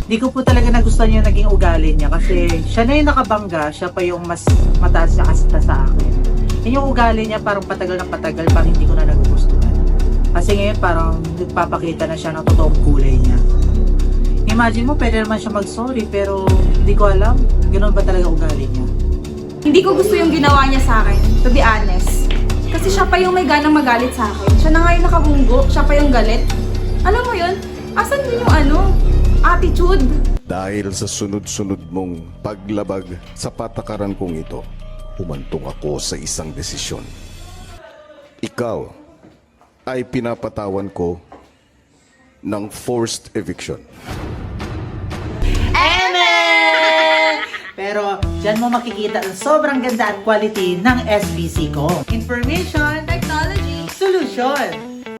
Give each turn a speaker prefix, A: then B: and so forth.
A: Di ko po talaga nagustuhan yung naging ugali niya kasi siya na yung nakabangga, siya pa yung mas mataas na kasta sa akin. Yung ugali niya parang patagal na patagal, parang hindi ko na nagugustuhan. Kasi ngayon parang nagpapakita na siya ng totoong kulay niya. Imagine mo, pwede naman siya mag-sorry pero hindi ko alam, ganoon ba talaga ugali niya.
B: Hindi ko gusto yung ginawa niya sa akin, to be honest. Kasi siya pa yung may ganang magalit sa akin. Siya na nga yung nakabunggo, siya pa yung galit. Alam mo yun, asan din yung attitude?
C: Dahil sa sunod-sunod mong paglabag sa patakaran kong ito, humantong ako sa isang desisyon. Ikaw ay pinapatawan ko ng forced eviction.
A: Amen! Pero dyan mo makikita ang sobrang ganda at quality ng SBC ko. Information,
B: Technology.
A: solution.